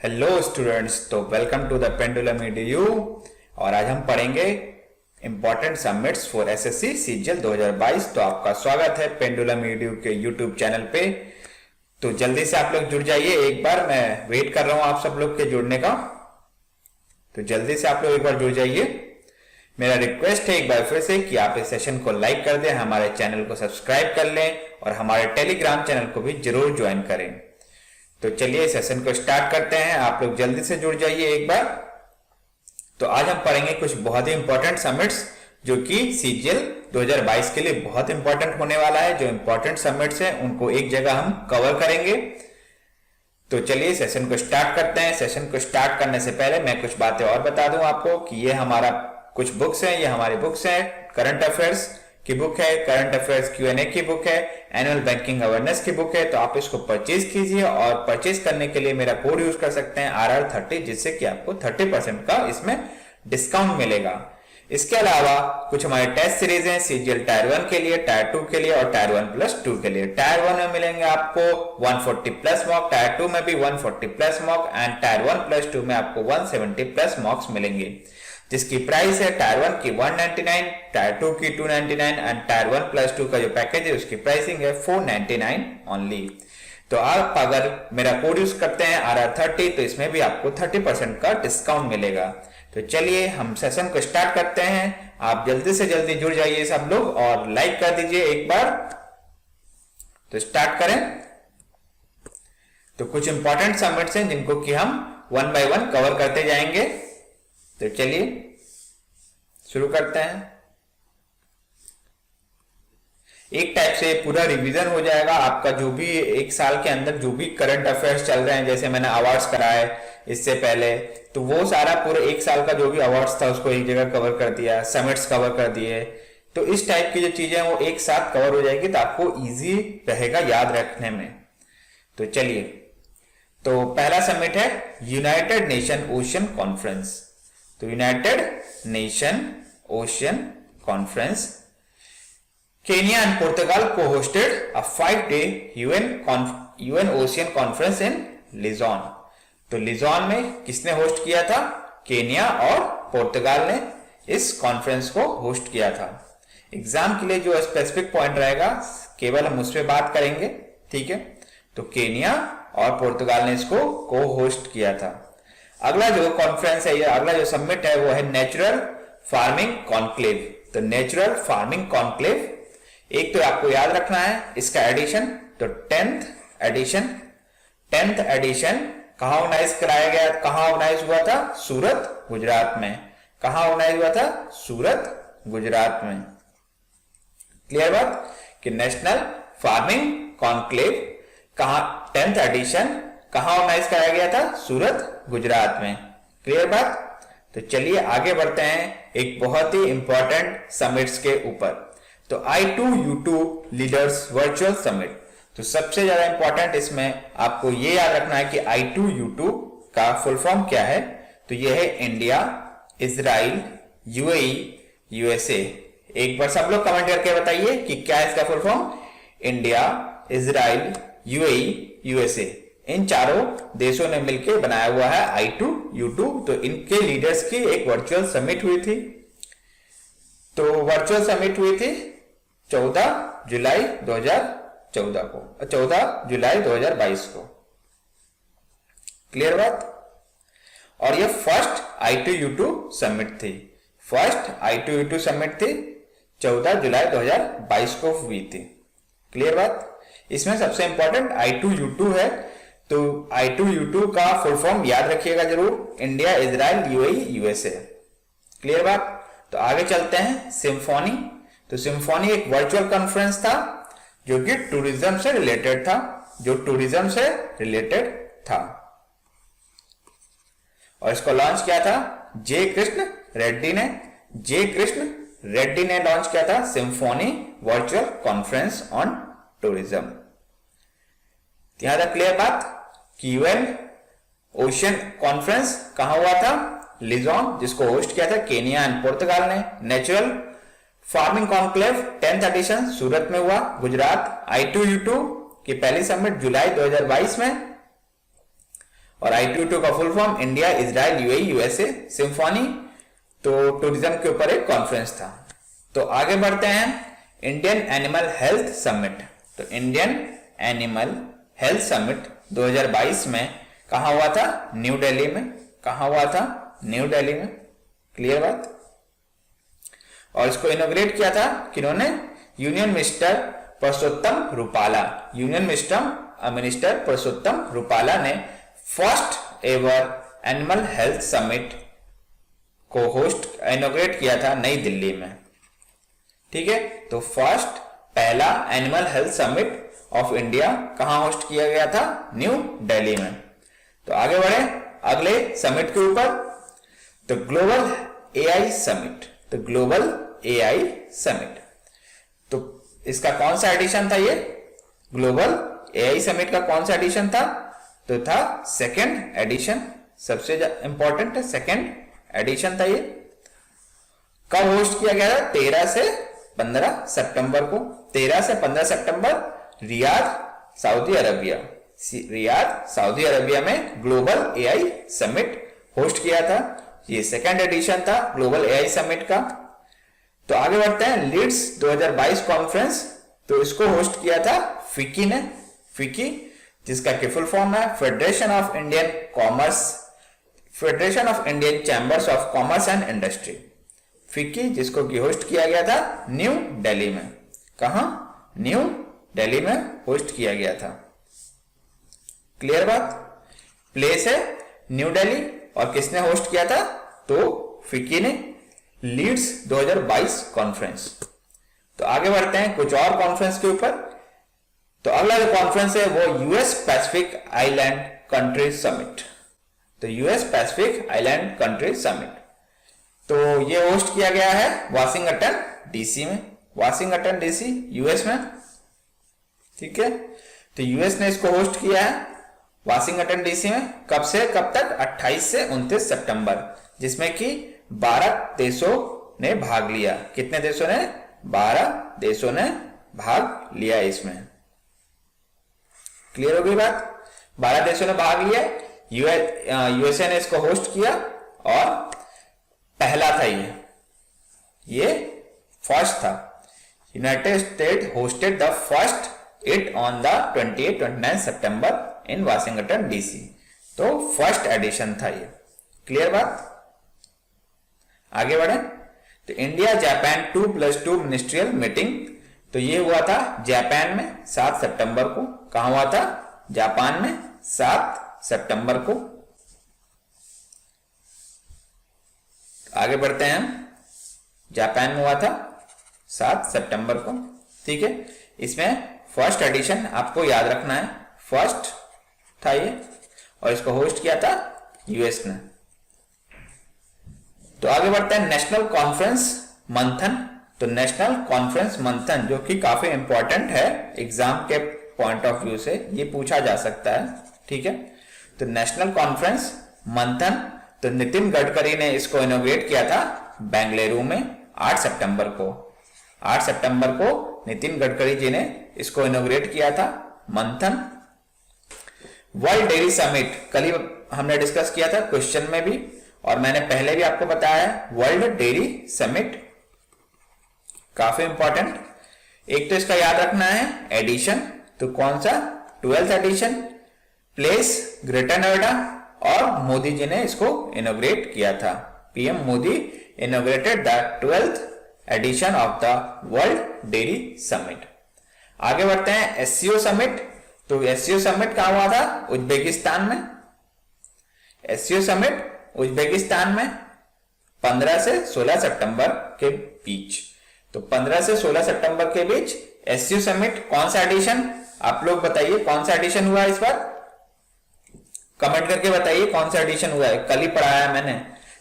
Hello students, तो welcome to the Pendulum EDU. और आज हम पढ़ेंगे important summits for SSC CGL 2022। तो आपका स्वागत है पेंडुलम ईडीयू के यूट्यूब चैनल पे। तो जल्दी से आप लोग जुड़ जाइए, एक बार मैं वेट कर रहा हूं आप सब लोग के जुड़ने का। तो जल्दी से आप लोग एक बार जुड़ जाइए। मेरा रिक्वेस्ट है एक बार फिर से कि आप इस सेशन को लाइक कर दें, हमारे चैनल को सब्सक्राइब कर लें और हमारे टेलीग्राम चैनल को भी जरूर ज्वाइन करें। तो चलिए सेशन को स्टार्ट करते हैं, आप लोग जल्दी से जुड़ जाइए एक बार। तो आज हम पढ़ेंगे कुछ बहुत ही इंपॉर्टेंट सबमिट्स जो कि सीजीएल 2022 के लिए बहुत इंपॉर्टेंट होने वाला है। जो इंपॉर्टेंट सबमिट्स हैं उनको एक जगह हम कवर करेंगे। तो चलिए सेशन को स्टार्ट करते हैं। सेशन को स्टार्ट करने से पहले मैं कुछ बातें और बता दूं आपको कि ये हमारा कुछ बुक्स हैं, ये हमारी बुक्स हैं। करंट अफेयर्स की बुक है, करंट अफेयर्स क्यूएनए की बुक है, एनुअल बैंकिंग अवेयरनेस की बुक है। तो आप इसको परचेज कीजिए और परचेज करने के लिए मेरा कोड यूज कर सकते हैं RR30, जिससे कि आपको 30% का इसमें डिस्काउंट मिलेगा। इसके अलावा कुछ हमारे टेस्ट सीरीज हैं सीजीएल टायर 1 के लिए, टायर 2 के लिए और टायर 1+2 के लिए। टायर 1 में मिलेंगे आपको 140+ मार्क, टायर 2 में भी 140+ मार्क एंड टायर 1+2 में आपको 170+ मार्क्स मिलेंगे, जिसकी प्राइस है टायर 1 की 199, टायर 2 की 299 एंड टायर 1+2 का जो पैकेज है उसकी प्राइसिंग है 499 ओनली। तो आप अगर मेरा कोड यूज करते हैं RR30 तो इसमें भी आपको 30% का डिस्काउंट मिलेगा। तो चलिए हम सेशन को स्टार्ट करते हैं। आप जल्दी से जल्दी जुड़ जाइए सब लोग और लाइक कर दीजिए एक बार। तो स्टार्ट करें। तो कुछ इंपॉर्टेंट सबमिट्स हैं जिनको कि हम 1 बाय 1 कवर करते जाएंगे। तो चलिए शुरू करते हैं। एक टाइप से पूरा रिवीजन हो जाएगा आपका, जो भी एक साल के अंदर जो भी करंट अफेयर्स चल रहे हैं, जैसे मैंने अवार्ड्स कराए इससे पहले, तो वो सारा पूरे एक साल का जो भी अवार्ड्स था उसको एक जगह कवर कर दिया, समिट्स कवर कर दिए। तो इस टाइप की जो चीजें वो एक साथ कवर हो जाएगी, तो आपको इजी रहेगा याद रखने में। तो चलिए, तो पहला समिट है यूनाइटेड नेशन ओशियन कॉन्फ्रेंस। तो United Nation ocean conference, Kenya and Portugal को hosted a 5-day UN ocean conference in Lisbon. तो लिजॉन में किसने होस्ट किया था? केनिया और पुर्तगाल ने इस कॉन्फ्रेंस को होस्ट किया था। एग्जाम के लिए जो स्पेसिफिक पॉइंट रहेगा केवल हम उस पर बात करेंगे, ठीक है। तो केनिया और पुर्तगाल ने इसको को होस्ट किया था। अगला जो कॉन्फ्रेंस है, अगला जो समिट है वो है नेचुरल फार्मिंग कॉन्क्लेव। तो नेचुरल फार्मिंग कॉन्क्लेव, एक तो आपको याद रखना है इसका एडिशन। तो 10th एडिशन कहां ऑर्गेनाइज कराया गया, कहां ऑर्गेनाइज हुआ था? सूरत, गुजरात में। कहां ऑर्गेनाइज हुआ था? सूरत, गुजरात में। क्लियर बात कि नेशनल फार्मिंग कॉन्क्लेव कहां 10th एडिशन कहां ऑर्गेनाइज कराया गया था? सूरत, गुजरात में। क्लियर बात। तो चलिए आगे बढ़ते हैं एक बहुत ही इंपॉर्टेंट समिट्स के ऊपर। तो I2U2 लीडर्स वर्चुअल समिट। तो सबसे ज्यादा इंपॉर्टेंट इसमें आपको ये याद रखना है कि I2U2 का फुल फॉर्म क्या है। तो ये है इंडिया, इजराइल, यूएई, यूएसए। एक बार सब लोग कमेंट करके बताइए कि क्या है इसका full form. India, Israel, UAE, USA, इन चारों देशों ने मिलकर बनाया हुआ है I2U2। तो इनके लीडर्स की एक वर्चुअल समिट हुई थी। तो वर्चुअल समिट हुई थी 14 जुलाई 2014 को, 14 जुलाई 2022 को। क्लियर बात। और ये फर्स्ट I2U2 समिट थी। फर्स्ट I2U2 समिट थी 14 जुलाई 2022 को हुई थी। क्लियर बात। इसमें सबसे इंपॉर्टेंट I2U2 है। तो I2U2 का फुल फॉर्म याद रखिएगा जरूर, India, Israel, UAE, USA. Clear बात। तो आगे चलते हैं सिम्फोनी। तो सिम्फोनी एक वर्चुअल कॉन्फ्रेंस था जो कि टूरिज्म से रिलेटेड था, और इसको लॉन्च किया था जे कृष्ण रेड्डी ने लॉन्च किया था symphony virtual conference on tourism. यहां तक क्लियर बात कि यूएन ओशियन कॉन्फ्रेंस कहां हुआ था? लिजॉन, जिसको होस्ट किया था केनिया एंड पुर्तगाल ने। Natural farming conclave 10th edition Surat में हुआ, गुजरात। I2U2 की पहली समिट जुलाई 2022 में। और ITU का full form India Israel UAE USA symphony, तो टूरिज्म के ऊपर एक कॉन्फ्रेंस था। तो आगे बढ़ते हैं, इंडियन एनिमल हेल्थ समिट। तो इंडियन एनिमल हेल्थ समिट 2022 में कहाँ हुआ था? न्यू दिल्ली में। कहाँ हुआ था? न्यू दिल्ली में। क्लियर बात? और इसको इनॉग्रेट किया था किन्होंने? Union minister Parshottam Rupala. Union minister Parshottam Rupala ने first ever animal health summit को होस्ट इनॉग्रेट किया था नई दिल्ली में। ठीक है, तो फर्स्ट पहला animal health summit of India कहां होस्ट किया गया था? न्यू दिल्ली में। तो आगे बढ़े अगले समिट के ऊपर, तो ग्लोबल एआई समिट। तो ग्लोबल एआई समिट, तो इसका कौन सा एडिशन था? ये ग्लोबल एआई समिट का कौन सा एडिशन था? तो था सेकेंड एडिशन, सबसे इंपॉर्टेंट सेकेंड एडिशन था ये। कब होस्ट किया गया था? 13 से 15 सितंबर को। 13 से 15 सितंबर Riyadh Saudi Arabia. Riyadh Saudi Arabia में ग्लोबल एआई समिट होस्ट किया था। ये सेकेंड एडिशन था ग्लोबल एआई समिट का। तो आगे बढ़ते हैं, लीड्स 2022 कॉन्फ्रेंस। तो इसको होस्ट किया था फिक्की ने। फिक्की जिसका कि फुल फॉर्म है federation of Indian commerce, federation of Indian chambers of commerce and industry. FICCI जिसको कि होस्ट किया गया था न्यू दिल्ली में। कहां? न्यू दिल्ली में होस्ट किया गया था। क्लियर बात? प्लेस है न्यू दिल्ली और किसने होस्ट किया था? तो फिक्की ने। Leads 2022 conference. तो आगे बढ़ते हैं कुछ और कॉन्फ्रेंस के ऊपर। तो अगला जो कॉन्फ्रेंस है वो US Pacific island country summit. तो US Pacific island country summit, तो ये होस्ट किया गया है वाशिंगटन डीसी में। वाशिंगटन डीसी यूएस में। ठीक है, तो यूएस ने इसको होस्ट किया है वाशिंगटन डीसी में। कब से कब तक? 28 से 29 सितंबर, जिसमें कि 12 देशों ने भाग लिया। कितने देशों ने? 12 देशों ने भाग लिया इसमें। क्लियर हो गई बात? 12 देशों ने भाग लिया। यूएसए ने इसको होस्ट किया और पहला था ये फर्स्ट था। United state hosted the first it on the 28-29 September in Washington DC. तो फर्स्ट एडिशन था ये। क्लियर बात? आगे बढ़े, तो इंडिया जापान 2+2 मिनिस्ट्रियल मीटिंग। तो ये हुआ था जापान में 7 सितंबर को। कहां हुआ था? जापान में 7 सितंबर को। आगे बढ़ते हैं, जापान में हुआ था 7 सितंबर को। ठीक है, इसमें फर्स्ट एडिशन आपको याद रखना है, फर्स्ट था ये, और इसको होस्ट किया था यूएस ने। तो आगे बढ़ते हैं नेशनल कॉन्फ्रेंस मंथन। तो नेशनल कॉन्फ्रेंस मंथन जो कि काफी इंपॉर्टेंट है एग्जाम के पॉइंट ऑफ व्यू से, ये पूछा जा सकता है। ठीक है, तो नेशनल कॉन्फ्रेंस मंथन, तो नितिन गडकरी ने इसको इनोग्रेट किया था बेंगलुरु में 8 सितंबर को। 8 सितंबर को नितिन गडकरी जी ने इसको इनोग्रेट किया था मंथन। वर्ल्ड डेयरी समिट कल ही हमने डिस्कस किया था क्वेश्चन में भी, और मैंने पहले भी आपको बताया है वर्ल्ड डेयरी समिट काफी इंपॉर्टेंट। एक तो इसका याद रखना है एडिशन, तो कौन सा? 12th addition. Place greater Noida, और मोदी जी ने इसको इनोग्रेट किया था। PM Modi inaugurated the 12th edition of the world dairy summit. आगे बढ़ते हैं एससीओ समिट। तो एससीओ समिट कहां हुआ था? उज्बेकिस्तान में। एससीओ समिट उज्बेकिस्तान में 15 से 16 सितंबर के बीच। तो 15 से 16 सितंबर के बीच एससीओ समिट कौन सा एडिशन? आप लोग बताइए कौन सा एडिशन हुआ इस बार, कमेंट करके बताइए कौन सा एडिशन हुआ है। कल ही पढ़ाया है मैंने।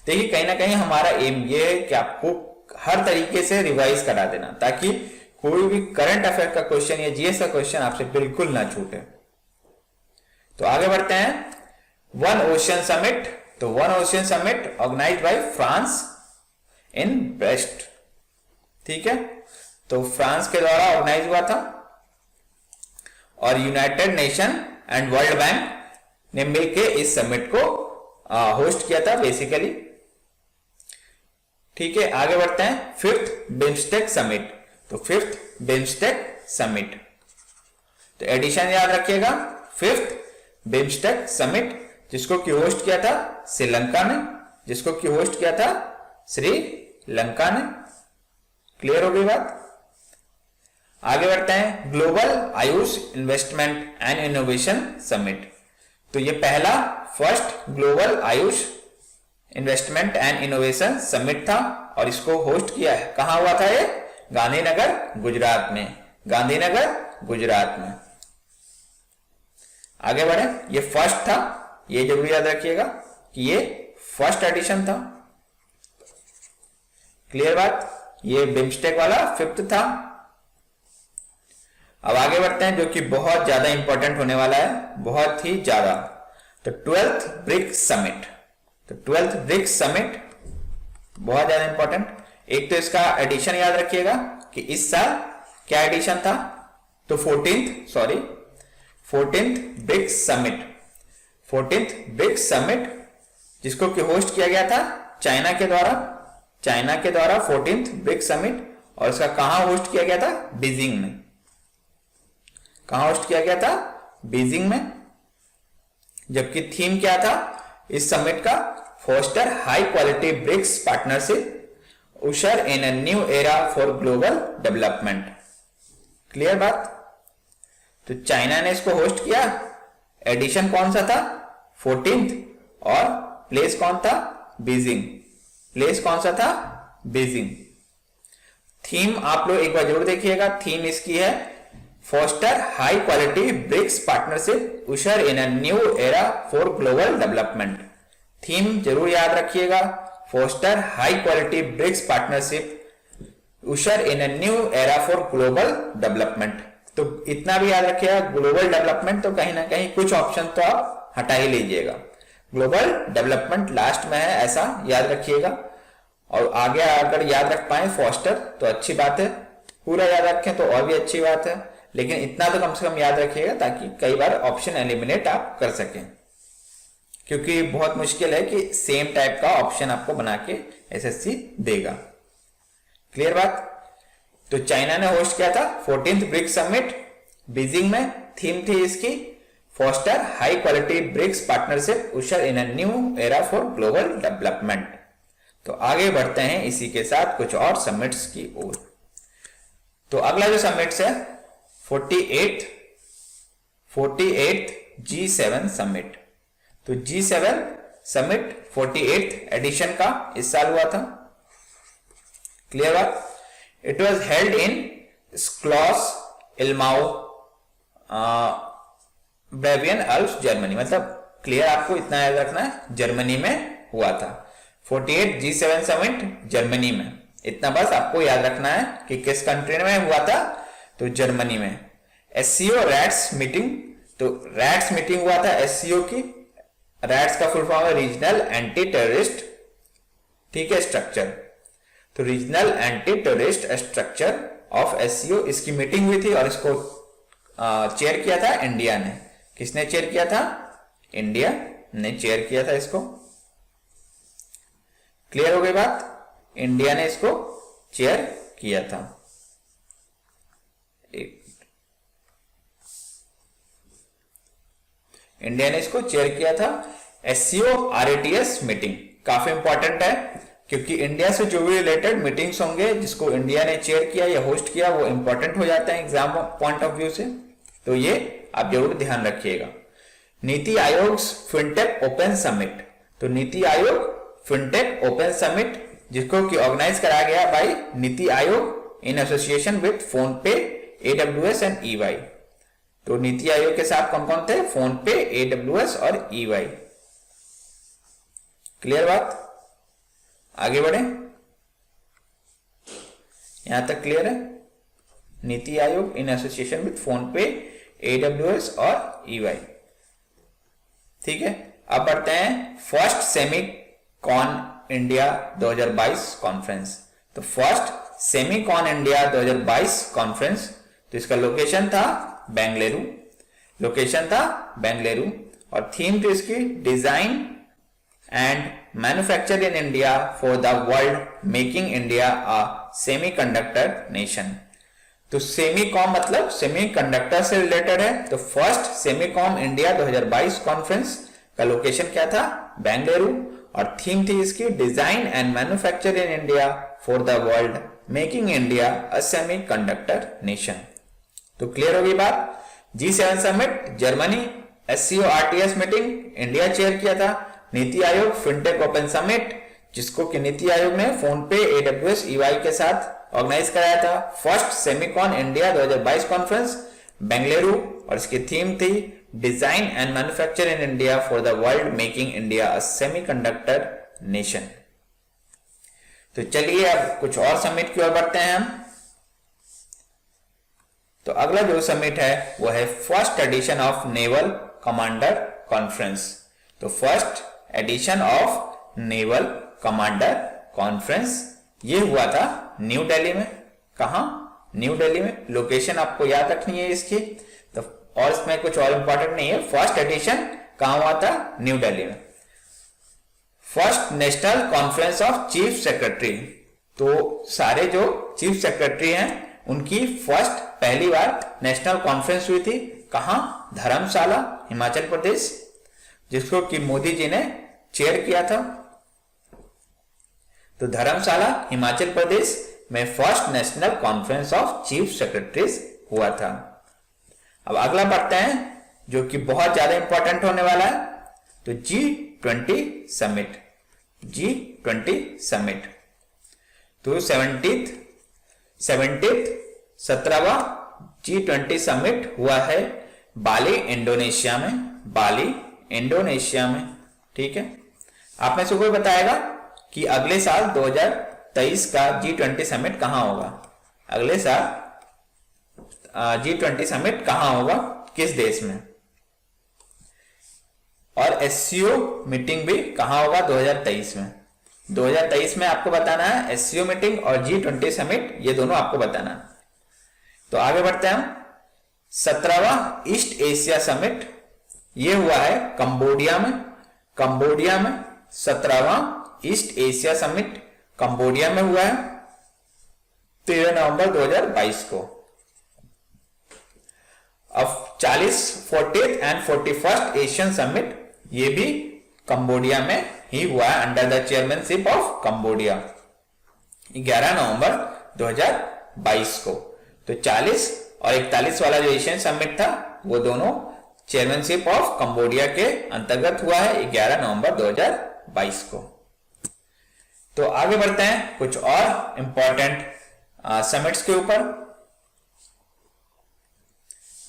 देखिए कहीं ना कहीं हमारा एम ये है कि आपको हर तरीके से रिवाइज करा देना, ताकि कोई भी करंट अफेयर का क्वेश्चन या जीएस का क्वेश्चन आपसे बिल्कुल ना छूटे। तो आगे बढ़ते हैं, वन ओशियन समिट। तो one ocean summit organised by France in Brest. ठीक है, तो फ्रांस के द्वारा ऑर्गेनाइज हुआ था, और United nation and world bank ने मिलके इस समिट को होस्ट किया था बेसिकली। ठीक है, आगे बढ़ते हैं। फिफ्थ बिम्स्टेक समिट, तो फिफ्थ बिम्स्टेक समिट, तो एडिशन याद रखिएगा, फिफ्थ बिम्स्टेक समिट, जिसको की होस्ट किया था श्रीलंका ने, जिसको की होस्ट किया था श्रीलंका ने। क्लियर हो गई बात। आगे बढ़ते हैं। Global Ayush investment and innovation summit, तो ये पहला first global Ayush investment and innovation summit था और इसको होस्ट किया है, कहां हुआ था ये? गांधीनगर गुजरात में, गांधीनगर गुजरात में। आगे बढ़े, ये फर्स्ट था, ये जरूर याद रखिएगा कि ये फर्स्ट एडिशन था। क्लियर बात। ये बिम्स्टेक वाला फिफ्थ था। अब आगे बढ़ते हैं, जो कि बहुत ज्यादा इंपॉर्टेंट होने वाला है, बहुत ही ज्यादा। तो ट्वेल्थ ब्रिक्स समिट, तो ट्वेल्थ ब्रिक्स समिट बहुत ज्यादा इंपॉर्टेंट। एक तो इसका एडिशन याद रखिएगा कि इस साल क्या एडिशन था, तो 14th BRICS summit, 14th BRICS summit, जिसको कि होस्ट किया गया था चाइना के द्वारा, चाइना के द्वारा 14th ब्रिक्स समिट। और इसका कहां होस्ट किया गया था? बीजिंग में। कहां होस्ट किया गया था? बीजिंग में। जबकि थीम क्या था इस समिट का? Foster high quality BRICS partnership, usher in a new era for global development. Clear बात। तो चाइना ने इसको होस्ट किया, एडिशन कौन सा था? 14th, और प्लेस कौन था? बीजिंग। प्लेस कौन सा था? बीजिंग। थीम आप लोग एक बार जरूर देखिएगा, थीम इसकी है foster high quality BRICS partnership, usher in a new era for global development. Theme जरूर याद रखिएगा, foster high quality BRICS partnership, usher in a new era for global development. तो इतना भी याद रखिएगा, ग्लोबल डेवलपमेंट तो कहीं ना कहीं कुछ ऑप्शन तो आप हटा ही लीजिएगा, ग्लोबल डेवलपमेंट लास्ट में है, ऐसा याद रखिएगा। और आगे अगर याद रख पाए फोस्टर तो अच्छी बात है, पूरा याद रखें तो और भी अच्छी बात है, लेकिन इतना तो कम से कम याद रखिएगा ताकि कई बार ऑप्शन एलिमिनेट आप कर सकें, क्योंकि बहुत मुश्किल है कि सेम टाइप का ऑप्शन आपको बना के एसएससी देगा। क्लियर बात। तो चाइना ने होस्ट किया था 14th ब्रिक्स समिट बीजिंग में। थीम थी इसकी foster high quality BRICS partnership, usher in a new era for global development. तो आगे बढ़ते हैं इसी के साथ कुछ और समिट्स की ओर। तो अगला जो समिट्स है 48th G7 समिट। तो G7 समिट 48th एडिशन का इस साल हुआ था। क्लियर बात। It was held in Schloss Elmau Bavarian Alps Germany. मतलब क्लियर आपको इतना याद रखना है, जर्मनी में हुआ था 48th G7 समिट जर्मनी में। इतना बस आपको याद रखना है कि किस कंट्री में हुआ था, तो जर्मनी में। एससीओ रैट्स मीटिंग, तो रैट्स मीटिंग हुआ था एससीओ की। रैट्स का फुल फॉर्म है रीजनल एंटी टेररिस्ट, ठीक है, स्ट्रक्चर। तो regional anti terrorist structure of SCO, इसकी मीटिंग हुई थी और इसको चेयर किया था इंडिया ने। किसने चेयर किया था? इंडिया ने चेयर किया था इसको। क्लियर हो गई बात। इंडिया ने इसको चेयर किया था। इंडिया ने इसको चेयर किया था। एससीओ आरएटीएस मीटिंग काफी इंपॉर्टेंट है, क्योंकि इंडिया से जो भी रिलेटेड मीटिंग्स होंगे जिसको इंडिया ने चेयर किया या होस्ट किया वो इंपॉर्टेंट हो जाते हैं एग्जाम पॉइंट ऑफ व्यू से, तो ये आप जरूर ध्यान रखिएगा। NITI Aayog fintech open summit, तो NITI Aayog fintech open summit जिसको कि ऑर्गेनाइज कराया गया bye NITI Aayog in association with phone पे, AWS एंड EY। तो नीति आयोग के साथ कौन कौन थे? फोन पे, AWS और EY। क्लियर बात। आगे बढ़े, यहां तक क्लियर है? NITI Aayog in association with phone पे, AWS और EY। ठीक है, अब बढ़ते हैं फर्स्ट सेमीकॉन इंडिया 2022 कॉन्फ्रेंस। तो फर्स्ट सेमीकॉन इंडिया 2022 कॉन्फ्रेंस, तो इसका लोकेशन था बेंगलुरु, लोकेशन था बेंगलुरु। और थीम थी इसकी design and manufacture in India for the world making India a semiconductor nation. तो सेमीकॉम मतलब सेमीकंडक्टर से रिलेटेड है। तो फर्स्ट सेमीकॉम इंडिया 2022 कॉन्फ्रेंस का लोकेशन क्या था, बेंगलुरु, और थीम थी इसकी design and manufacture in India for the world making India a semiconductor nation. तो क्लियर होगी बात। G7 summit Germany, SCO RTS meeting India chair किया था। NITI Aayog fintech open summit जिसको कि नीति आयोग ने फोन पे, AWS, EY के साथ ऑर्गेनाइज कराया था। First Semicon India 2022 conference Bengaluru और इसकी थीम थी design and manufacture in India for the world making India a semiconductor nation. तो चलिए अब कुछ और समिट की ओर बढ़ते हैं हम। तो अगला जो समिट है वो है first edition of naval commander conference. तो first edition of naval commander conference ये हुआ था न्यू दिल्ली में। कहा? न्यू दिल्ली में। लोकेशन आपको याद रखनी है इसकी। तो और इसमें कुछ और इंपॉर्टेंट नहीं है। फर्स्ट एडिशन कहां हुआ था? न्यू दिल्ली में। First national conference of chief secretary. तो सारे जो चीफ सेक्रेटरी हैं उनकी फर्स्ट पहली बार नेशनल कॉन्फ्रेंस हुई थी। कहां? धर्मशाला, हिमाचल प्रदेश, जिसको कि मोदी जी ने चेयर किया था। तो धर्मशाला, हिमाचल प्रदेश में first national conference of chief secretaries हुआ था। अब अगला बढ़ते हैं जो कि बहुत ज्यादा इंपॉर्टेंट होने वाला है। तो G20 समिट। G20 समिट तो 17वां G20 समिट हुआ है बाली, इंडोनेशिया में। बाली, इंडोनेशिया में। ठीक है। आप में से कोई बताएगा कि अगले साल 2023 का G20 समिट कहां होगा? अगले साल G20 समिट कहां होगा, किस देश में? और SCO मीटिंग भी कहां होगा 2023 में? 2023 में आपको बताना है SCO मीटिंग और G20 समिट, ये दोनों आपको बताना है। तो आगे बढ़ते हैं हम। 17वां ईस्ट एशिया समिट ये हुआ है कंबोडिया में। कंबोडिया में 17वां ईस्ट एशिया समिट कंबोडिया में हुआ है 13 नवंबर 2022 को। अब 40th and 41st Asian summit ये भी कंबोडिया में ही हुआ है under the chairmanship of Cambodia 11 नवंबर 2022 को। तो 40 और 41 वाला जो एशियन समिट था वो दोनों चेयरमैनशिप ऑफ कंबोडिया के अंतर्गत हुआ है 11 नवंबर 2022 को। तो आगे बढ़ते हैं कुछ और इंपॉर्टेंट समिट्स के ऊपर।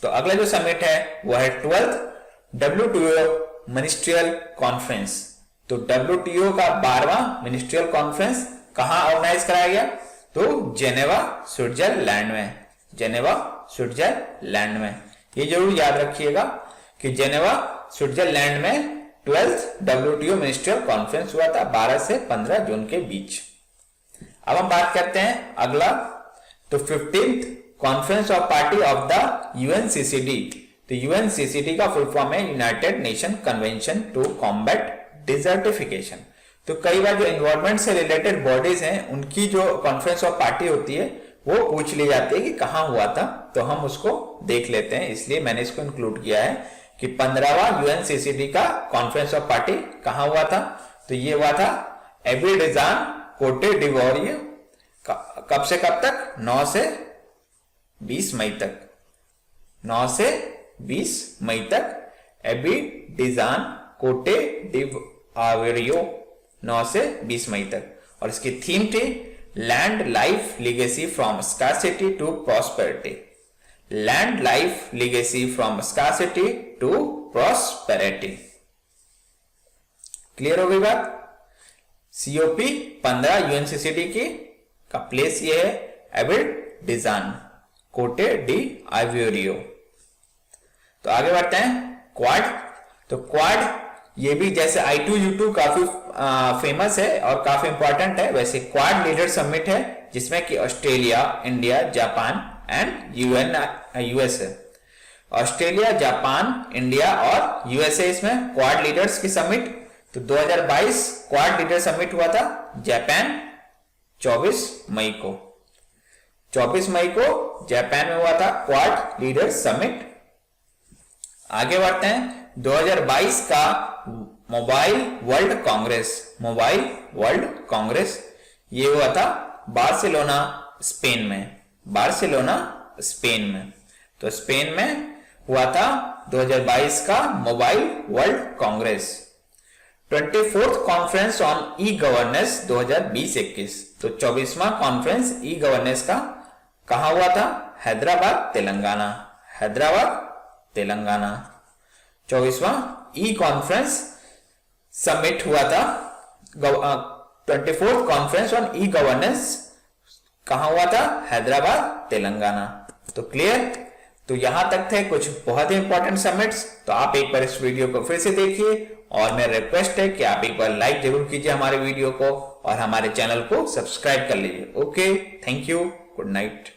तो अगला जो समिट है वो है 12th WTO मिनिस्ट्रियल कॉन्फ्रेंस। तो WTO का 12वां मिनिस्ट्रियल कॉन्फ्रेंस कहां ऑर्गेनाइज कराया गया? तो जेनेवा, स्विट्जरलैंड में। जेनेवा, स्विट्जरलैंड में। ये जरूर याद रखिएगा कि जेनेवा, स्विट्जरलैंड में 12th WTO मिनिस्ट्रियल कॉन्फ्रेंस हुआ था 12 से 15 जून के बीच। अब हम बात करते हैं अगला। तो 15th conference of party of the UNCCD। तो UNCCD का फुल फॉर्म है United nation convention to combat desertification. तो कई बार जो एनवायरमेंट से रिलेटेड बॉडीज हैं उनकी जो कॉन्फ्रेंस ऑफ पार्टी होती है वो पूछ ली जाती है कि कहां हुआ था, तो हम उसको देख लेते हैं। इसलिए मैंने इसको इंक्लूड किया है कि 15वां UNCCD का कॉन्फ्रेंस ऑफ पार्टी कहां हुआ था। तो ये हुआ था एबिडजान, कोटे डिवोरियो। कब से कब तक? 9 से 20 मई तक। 9 से 20 मई तक एबिडजान, कोटे डिवोरियो, 9 से 20 मई तक। और इसकी थीम थी land life legacy from scarcity to prosperity. Land life legacy from scarcity to prosperity. Clear हो गई बात? COP 15 UNCCD की का प्लेस ये है एबिडजान, कोटे डी आइवोरियो। तो आगे बढ़ते हैं क्वाड। तो क्वाड ये भी जैसे I2U2 काफी फेमस है और काफी इंपॉर्टेंट है, वैसे क्वाड लीडर समिट है जिसमें कि Australia, India, Japan and US है। ऑस्ट्रेलिया, जापान, इंडिया और यूएसए इसमें क्वाड लीडर्स की समिट। तो 2022 क्वाड लीडर समिट हुआ था जापान 24 मई को। 24 मई को जापान में हुआ था क्वाड लीडर समिट। आगे बढ़ते हैं। 2022 का mobile world Congress, mobile world Congress ये हुआ था बार्सिलोना स्पेन में, बार्सिलोना स्पेन में। तो स्पेन में हुआ था 2022 का mobile world Congress. 24th conference on e governance 2020-21। तो 24वां कॉन्फ्रेंस ई गवर्नेंस का कहां हुआ था? हैदराबाद तेलंगाना, हैदराबाद तेलंगाना। 24वां ई कॉन्फ्रेंस समिट हुआ था। 24th conference on e governance कहां हुआ था? हैदराबाद तेलंगाना। तो क्लियर? तो यहां तक थे कुछ बहुत ही इंपॉर्टेंट समिट्स। तो आप एक बार इस वीडियो को फिर से देखिए और मेरा रिक्वेस्ट है कि आप एक बार लाइक जरूर कीजिए हमारे वीडियो को और हमारे चैनल को सब्सक्राइब कर लीजिए। Okay, thank you, good night.